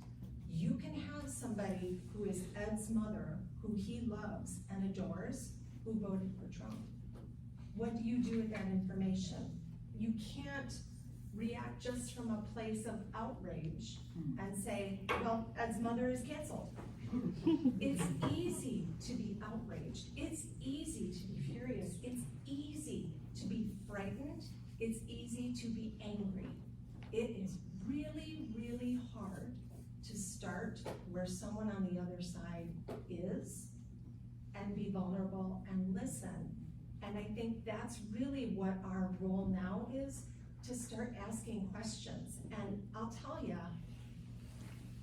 You can have somebody who is Ed's mother, who he loves and adores, who voted for Trump. What do you do with that information? You can't react just from a place of outrage and say, well, Ed's mother is canceled. It's easy to be outraged. It's easy to be furious. It's easy to be frightened. It's easy to be angry. It is really, really hard to start where someone on the other side is and be vulnerable and listen. And I think that's really what our role now is, to start asking questions. And I'll tell you,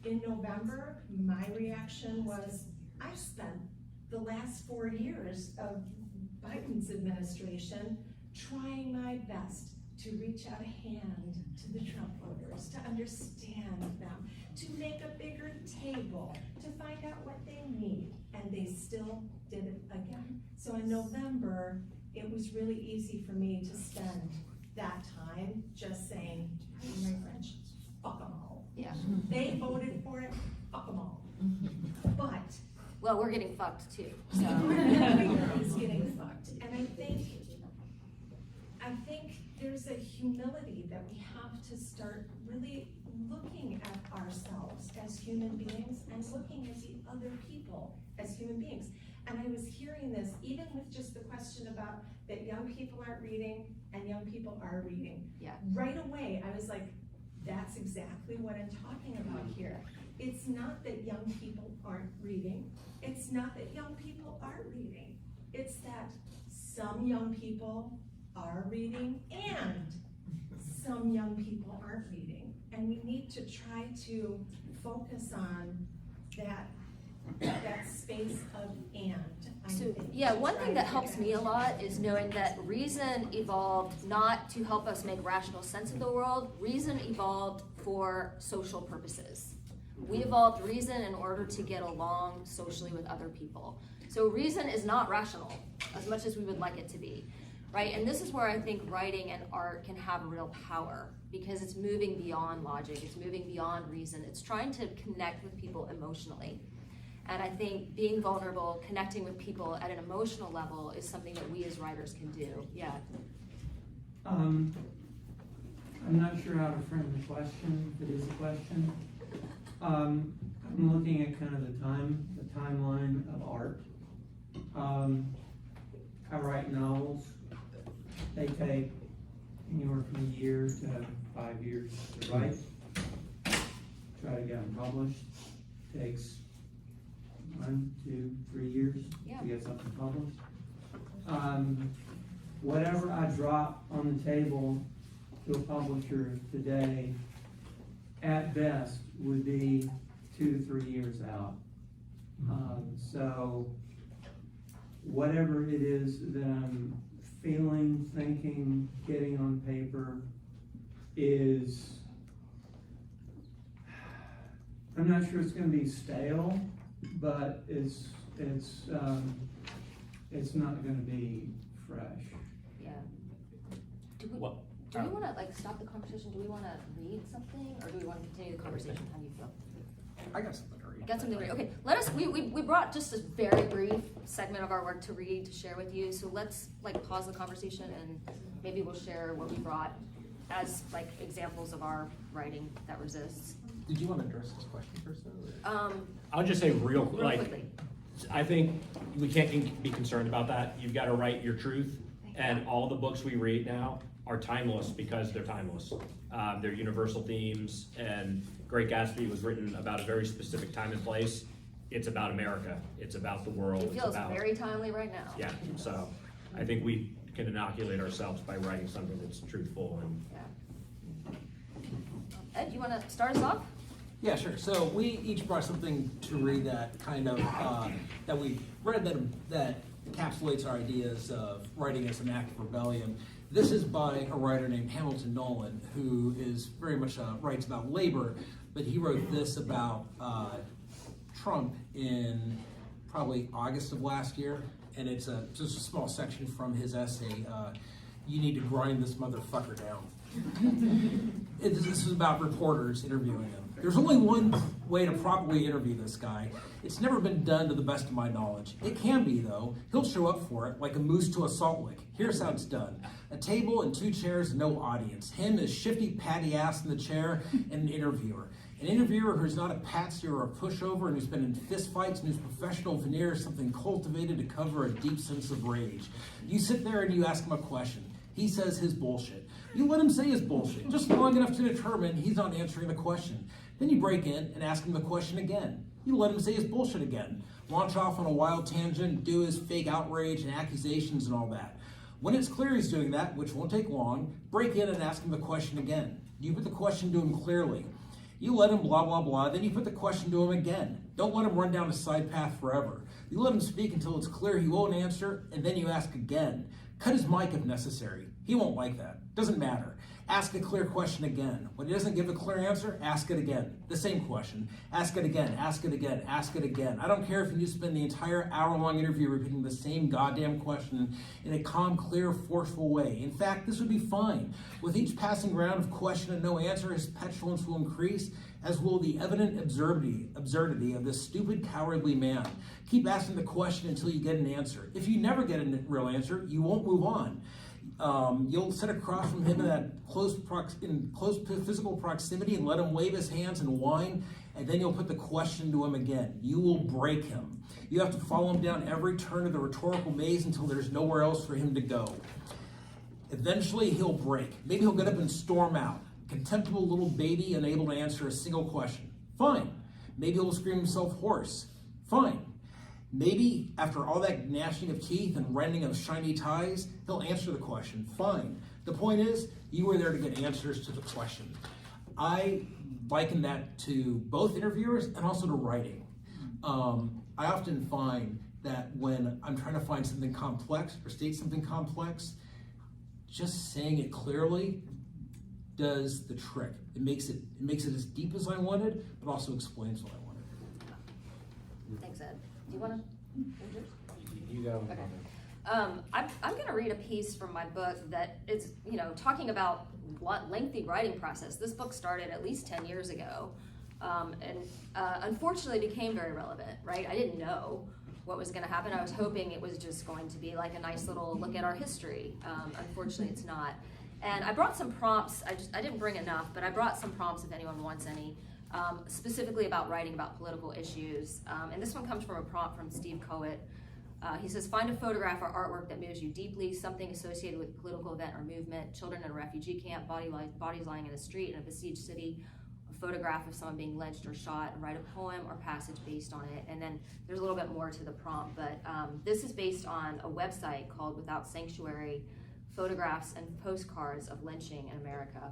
in November, my reaction was, I've spent the last 4 years of Biden's administration trying my best to reach out a hand to the Trump voters, to understand them, to make a bigger table, to find out what they need, and they still did it again. So in November, it was really easy for me to spend that time just saying, my friend well, we're getting fucked too, so. Everybody's getting fucked, and I think there's a humility that we have to start really looking at ourselves as human beings and looking at the other people as human beings. And I was hearing this, even with just the question about that young people aren't reading and young people are reading. Yeah. Right away, I was like, that's exactly what I'm talking about here. It's not that young people aren't reading. It's not that young people are reading. It's that some young people are reading and some young people aren't reading. And we need to try to focus on that space of and. So, yeah, one thing that helps me a lot is knowing that reason evolved not to help us make rational sense of the world. Reason evolved for social purposes. We evolved reason in order to get along socially with other people. So reason is not rational as much as we would like it to be, right? And this is where I think writing and art can have a real power, because it's moving beyond logic, it's moving beyond reason, it's trying to connect with people emotionally. And I think being vulnerable, connecting with people at an emotional level is something that we as writers can do. Yeah. I'm not sure how to frame the question, if it is a question. I'm looking at kind of the timeline of art. I write novels. They take anywhere from a year to 5 years to write. Try to get them published. Takes 1, 2, 3 years to get something published. Whatever I drop on the table to a publisher today, at best, would be 2 to 3 years out. So whatever it is that I'm feeling, thinking, getting on paper is, I'm not sure it's going to be stale, but it's not going to be fresh. Yeah. Do we want to like stop the conversation? Do we want to read something, or do we want to continue the conversation? How do you feel? I got something to read. Got something to read. Okay, we brought just a very brief segment of our work to read, to share with you. So let's like pause the conversation and maybe we'll share what we brought as like examples of our writing that resists. Did you want to address this question first, though? I'll just say real quickly. I think we can't be concerned about that. You've got to write your truth, and all the books we read now are timeless because they're timeless. They're universal themes, and Great Gatsby was written about a very specific time and place. It's about America. It's about the world. It feels very timely right now. Yeah, so I think we can inoculate ourselves by writing something that's truthful. And Ed, you want to start us off? Yeah, sure. So we each brought something to read that kind of, that we read that encapsulates our ideas of writing as an act of rebellion. This is by a writer named Hamilton Nolan, who is very much writes about labor, but he wrote this about Trump in probably August of last year, and it's just a small section from his essay, "You Need to Grind This Motherfucker Down." This is about reporters interviewing him. There's only one way to properly interview this guy. It's never been done to the best of my knowledge. It can be, though. He'll show up for it like a moose to a salt lick. Here's how it's done. A table and 2 chairs, no audience. Him, his shifty patty ass in the chair, and an interviewer. An interviewer who's not a patsy or a pushover and who's been in fistfights and whose professional veneer is something cultivated to cover a deep sense of rage. You sit there and you ask him a question. He says his bullshit. You let him say his bullshit, just long enough to determine he's not answering the question. Then you break in and ask him the question again. You let him say his bullshit again. Launch off on a wild tangent, do his fake outrage and accusations and all that. When it's clear he's doing that, which won't take long, break in and ask him the question again. You put the question to him clearly. You let him blah, blah, blah, then you put the question to him again. Don't let him run down a side path forever. You let him speak until it's clear he won't answer, and then you ask again. Cut his mic if necessary. He won't like that. Doesn't matter. Ask a clear question again. When he doesn't give a clear answer, ask it again. The same question. Ask it again, ask it again, ask it again. I don't care if you need to spend the entire hour-long interview repeating the same goddamn question in a calm, clear, forceful way. In fact, this would be fine. With each passing round of question and no answer, his petulance will increase, as will the evident absurdity of this stupid, cowardly man. Keep asking the question until you get an answer. If you never get a real answer, you won't move on. You'll sit across from him in that close physical proximity and let him wave his hands and whine, and then you'll put the question to him again. You will break him. You have to follow him down every turn of the rhetorical maze until there's nowhere else for him to go. Eventually, he'll break. Maybe he'll get up and storm out. Contemptible little baby unable to answer a single question. Fine. Maybe he'll scream himself hoarse. Fine. Maybe after all that gnashing of teeth and rending of shiny ties, he'll answer the question. Fine. The point is, you were there to get answers to the question. I liken that to both interviewers and also to writing. I often find that when I'm trying to find something complex or state something complex, just saying it clearly does the trick. It makes it as deep as I wanted, but also explains what I wanted. Thanks, Ed. Do you want to? You go. Okay. I'm going to read a piece from my book that is, talking about lengthy writing process. This book started at least 10 years ago, and unfortunately became very relevant, right? I didn't know what was going to happen. I was hoping it was just going to be like a nice little look at our history. Unfortunately, it's not. And I brought some prompts. I didn't bring enough, but I brought some prompts if anyone wants any. Specifically about writing about political issues. And this one comes from a prompt from Steve Coet. He says, find a photograph or artwork that moves you deeply, something associated with a political event or movement, children in a refugee camp, bodies lying in a street in a besieged city, a photograph of someone being lynched or shot, and write a poem or passage based on it. And then there's a little bit more to the prompt, but this is based on a website called Without Sanctuary, Photographs and Postcards of Lynching in America.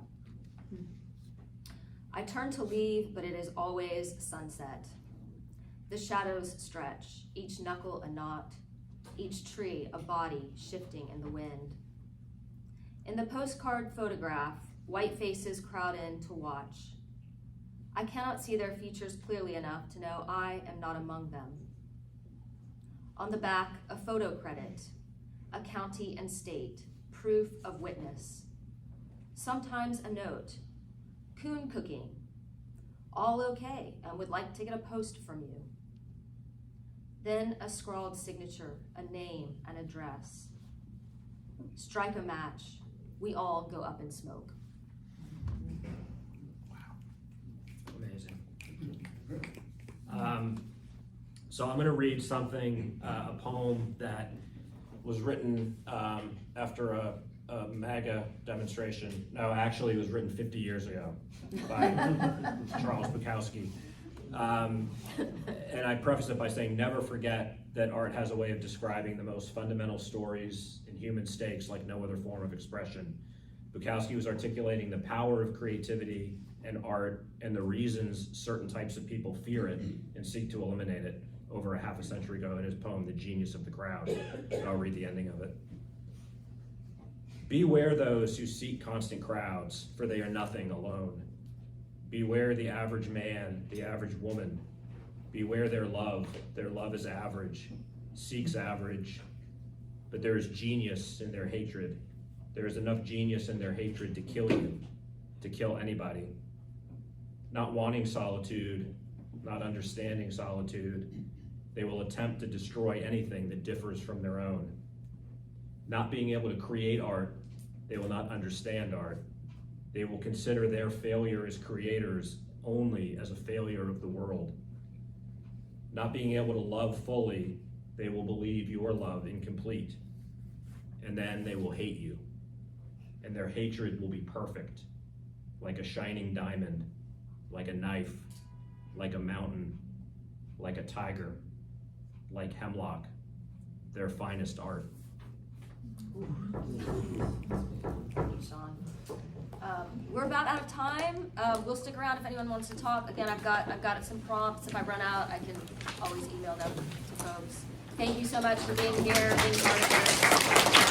I turn to leave, but it is always sunset. The shadows stretch, each knuckle a knot, each tree a body shifting in the wind. In the postcard photograph, white faces crowd in to watch. I cannot see their features clearly enough to know I am not among them. On the back, a photo credit, a county and state, proof of witness. Sometimes a note, coon cooking, all okay, and would like to get a post from you. Then a scrawled signature, a name, an address. Strike a match, we all go up in smoke. Wow, amazing. So I'm gonna read something, a poem that was written after a MAGA demonstration. No, actually it was written 50 years ago by Charles Bukowski. And I preface it by saying, never forget that art has a way of describing the most fundamental stories in human stakes like no other form of expression. Bukowski was articulating the power of creativity and art and the reasons certain types of people fear it and seek to eliminate it over a half a century ago in his poem, The Genius of the Crowd. And I'll read the ending of it. Beware those who seek constant crowds, for they are nothing alone. Beware the average man, the average woman. Beware their love is average, seeks average. But there is genius in their hatred. There is enough genius in their hatred to kill you, to kill anybody. Not wanting solitude, not understanding solitude, they will attempt to destroy anything that differs from their own. Not being able to create art, they will not understand art. They will consider their failure as creators only as a failure of the world. Not being able to love fully, they will believe your love incomplete. And then they will hate you. And their hatred will be perfect, like a shining diamond, like a knife, like a mountain, like a tiger, like hemlock, their finest art. Sean. We're about out of time. We'll stick around if anyone wants to talk. Again, I've got some prompts. If I run out, I can always email them to folks. Thank you so much for being here, being part of this.